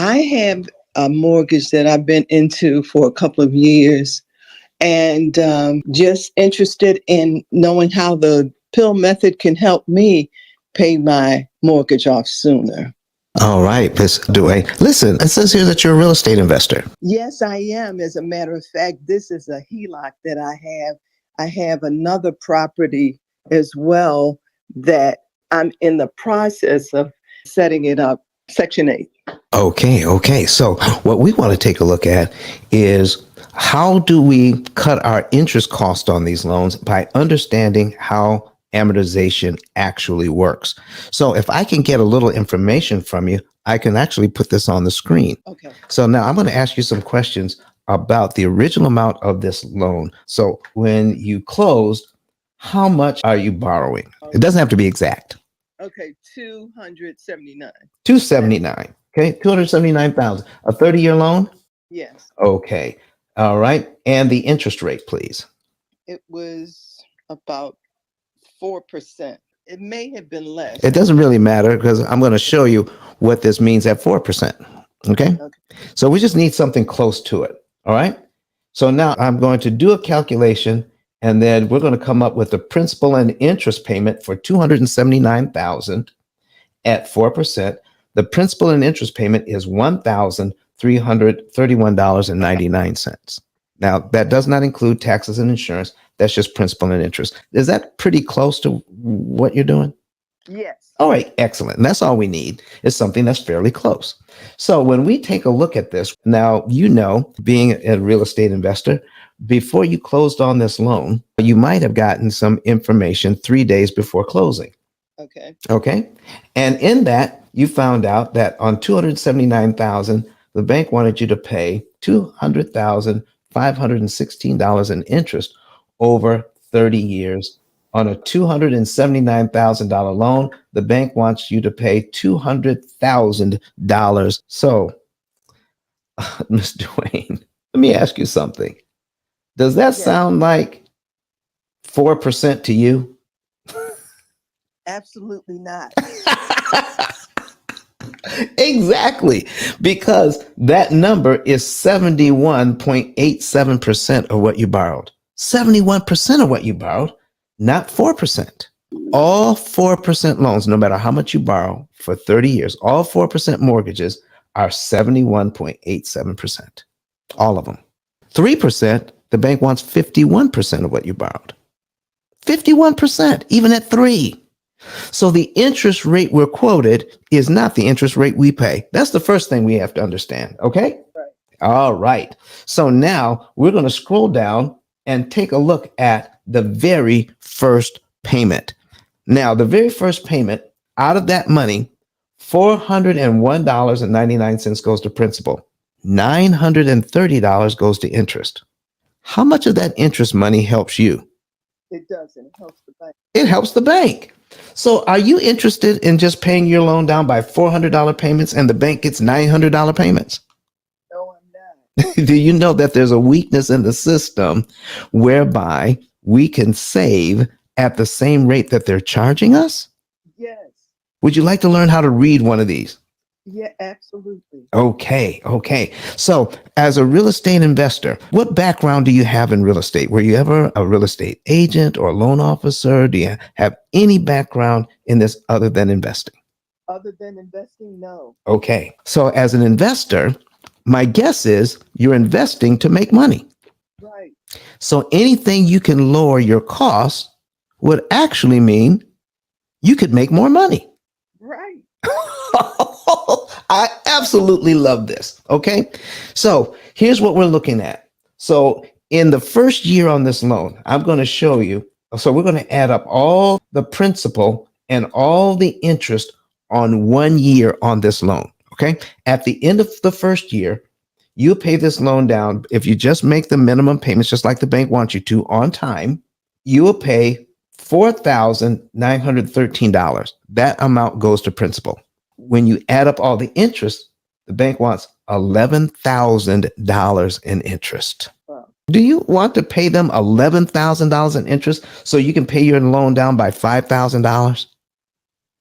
I have a mortgage that I've been into for a couple of years, and just interested in knowing how the P.I.L.L method can help me pay my mortgage off sooner. All right, Ms. Dwayne. Listen, it says here that you're a real estate investor. Yes, I am. As a matter of fact, this is a HELOC that I have. I have another property as well that I'm in the process of setting it up, Section 8. Okay. So what we want to take a look at is how do we cut our interest cost on these loans by understanding how amortization actually works. So if I can get a little information from you, I can actually put this on the screen. Okay. So now I'm going to ask you some questions about the original amount of this loan. So when you closed, how much are you borrowing? It doesn't have to be exact. Okay, 279. 279. Okay, 279,000. A 30-year loan? Yes. Okay. All right. And the interest rate, please. It was about 4%. It may have been less. It doesn't really matter because I'm going to show you what this means at 4%. Okay. So we just need something close to it. All right. So now I'm going to do a calculation and then we're going to come up with the principal and interest payment for 279,000 at 4%. The principal and interest payment is $1,331.99. Now, that does not include taxes and insurance. That's just principal and interest. Is that pretty close to what you're doing? Yes. All right, excellent. And that's all we need is something that's fairly close. So when we take a look at this, now, you know, being a real estate investor, before you closed on this loan, you might have gotten some information 3 days before closing. Okay. And in that, you found out that on 279,000, the bank wanted you to pay $200,516 in interest over 30 years. On a $279,000 loan, the bank wants you to pay $200,000. So, Ms. Dwayne, let me ask you something. Does that sound like 4% to you? Absolutely not. Exactly, because that number is 71.87% of what you borrowed. 71% of what you borrowed, not 4%. All 4% loans, no matter how much you borrow for 30 years, all 4% mortgages are 71.87%. All of them. 3%, the bank wants 51% of what you borrowed. 51%, even at 3. So the interest rate we're quoted is not the interest rate we pay. That's the first thing we have to understand. Okay. Right. All right. So now we're going to scroll down and take a look at the very first payment. Now, the very first payment out of that money, $401.99 goes to principal. $930 goes to interest. How much of that interest money helps you? It doesn't. It helps the bank. It helps the bank. So are you interested in just paying your loan down by $400 payments and the bank gets $900 payments? No, I'm not. Do you know that there's a weakness in the system whereby we can save at the same rate that they're charging us? Yes. Would you like to learn how to read one of these? Yeah, absolutely. Okay. So as a real estate investor, what background do you have in real estate? Were you ever a real estate agent or a loan officer? Do you have any background in this other than investing? Other than investing, no. Okay. So as an investor, my guess is you're investing to make money. Right. So anything you can lower your costs would actually mean you could make more money. Right. I absolutely love this. Okay. So here's what we're looking at. So in the first year on this loan, I'm going to show you. So we're going to add up all the principal and all the interest on 1 year on this loan. Okay. At the end of the first year, you pay this loan down. If you just make the minimum payments, just like the bank wants you to on time, you will pay $4,913. That amount goes to principal. When you add up all the interest, the bank wants $11,000 in interest. Wow. Do you want to pay them $11,000 in interest so you can pay your loan down by $5,000?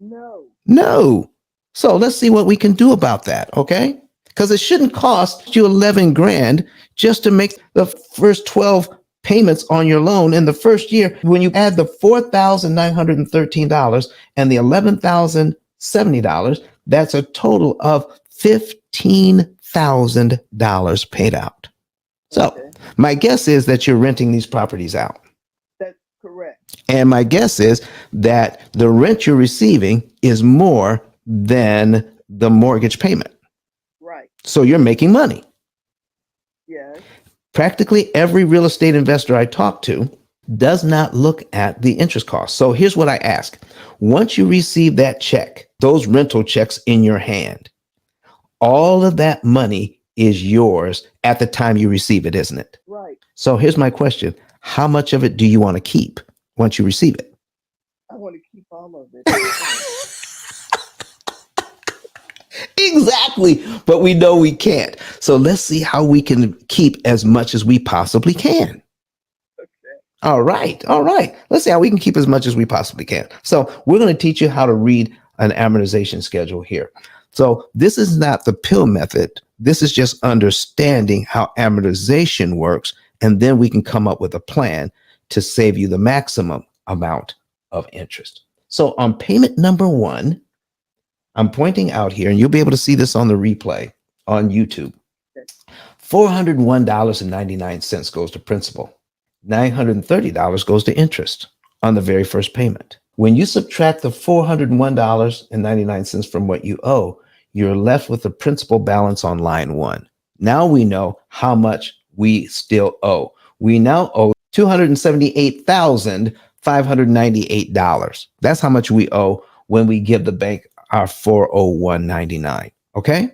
No. No. So let's see what we can do about that. Okay. because it shouldn't cost you 11 grand just to make the first 12 payments on your loan in the first year. When you add the $4,913 and the $11,070, that's a total of $15,000 paid out. So my guess is that you're renting these properties out. That's correct. And my guess is that the rent you're receiving is more than the mortgage payment. Right. So you're making money. Yes. Practically every real estate investor I talk to does not look at the interest cost. So here's what I ask. Once you receive that check, those rental checks in your hand, all of that money is yours at the time you receive it, isn't it? Right. So here's my question. How much of it do you want to keep once you receive it? I want to keep all of it. Exactly. But we know we can't. So let's see how we can keep as much as we possibly can. Okay. All right. All right. Let's see how we can keep as much as we possibly can. So we're going to teach you how to read an amortization schedule here. So this is not the P.I.L.L method. This is just understanding how amortization works. And then we can come up with a plan to save you the maximum amount of interest. So on payment number 1, I'm pointing out here, and you'll be able to see this on the replay on YouTube. $401.99 goes to principal. $930 goes to interest on the very first payment. When you subtract the $401.99 from what you owe, you're left with the principal balance on line 1. Now we know how much we still owe. We now owe $278,598. That's how much we owe when we give the bank our $401.99. Okay?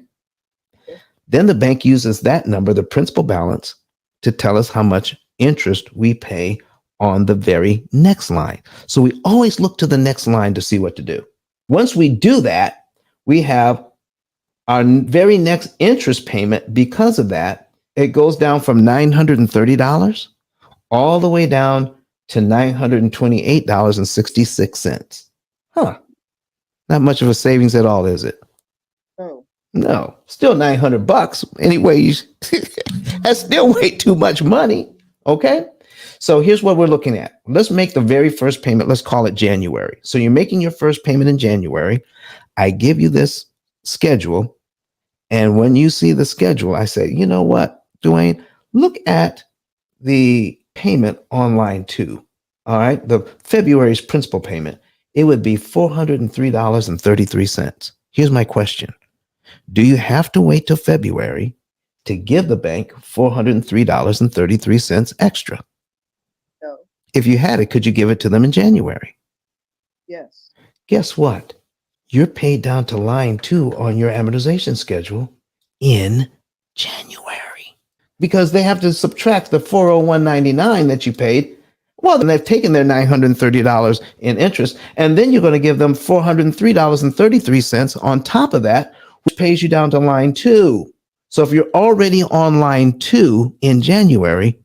Then the bank uses that number, the principal balance, to tell us how much interest we pay on the very next line. So we always look to the next line to see what to do. Once we do that, we have our very next interest payment. Because of that, it goes down from $930 all the way down to $928.66. Huh. Not much of a savings at all, is it? Oh. No, still $900. Anyway, that's still way too much money. Okay. So here's what we're looking at. Let's make the very first payment. Let's call it January. So you're making your first payment in January. I give you this schedule. And when you see the schedule, I say, you know what, Dwayne, look at the payment on line 2. All right. The February's principal payment. It would be $403.33. Here's my question. Do you have to wait till February to give the bank $403.33 extra? No. If you had it, could you give it to them in January? Yes. Guess what? You're paid down to line 2 on your amortization schedule in January because they have to subtract the $401.99 that you paid. Well, then they've taken their $930 in interest, and then you're going to give them $403.33 on top of that, which pays you down to line 2. So if you're already on line 2 in January,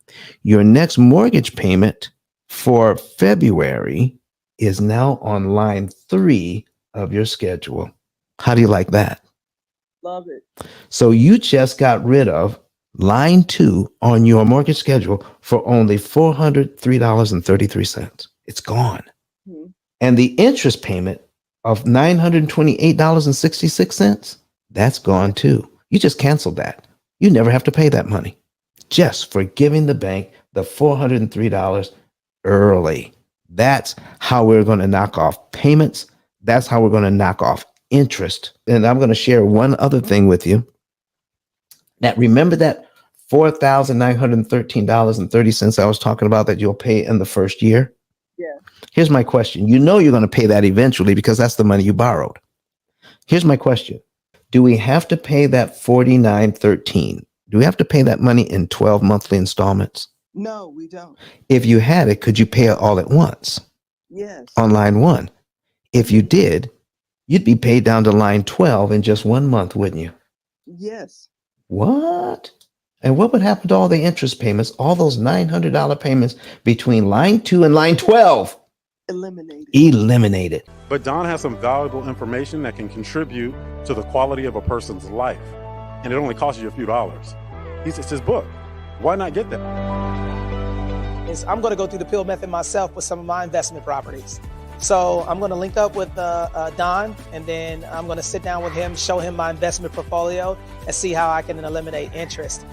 your next mortgage payment for February is now on line 3 of your schedule. How do you like that? Love it. So you just got rid of line 2 on your mortgage schedule for only $403.33. It's gone. Mm-hmm. And the interest payment of $928.66, that's gone too. You just canceled that. You never have to pay that money just for giving the bank the $403 early. That's how we're going to knock off payments. That's how we're going to knock off interest. And I'm going to share one other thing with you. Now, remember that $4,913.30 I was talking about that you'll pay in the first year? Yeah. Here's my question. You know you're going to pay that eventually because that's the money you borrowed. Here's my question. Do we have to pay that $49.13? Do we have to pay that money in 12 monthly installments? No, we don't. If you had it, could you pay it all at once? Yes. On line 1. If you did, you'd be paid down to line 12 in just 1 month, wouldn't you? Yes. What? And what would happen to all the interest payments, all those $900 payments between line 2 and line 12? Eliminated. But Don has some valuable information that can contribute to the quality of a person's life. and it only costs you a few dollars. It's his book. Why not get that? I'm going to go through the P.I.L.L method myself with some of my investment properties. So I'm going to link up with Don, and then I'm going to sit down with him, show him my investment portfolio, and see how I can eliminate interest.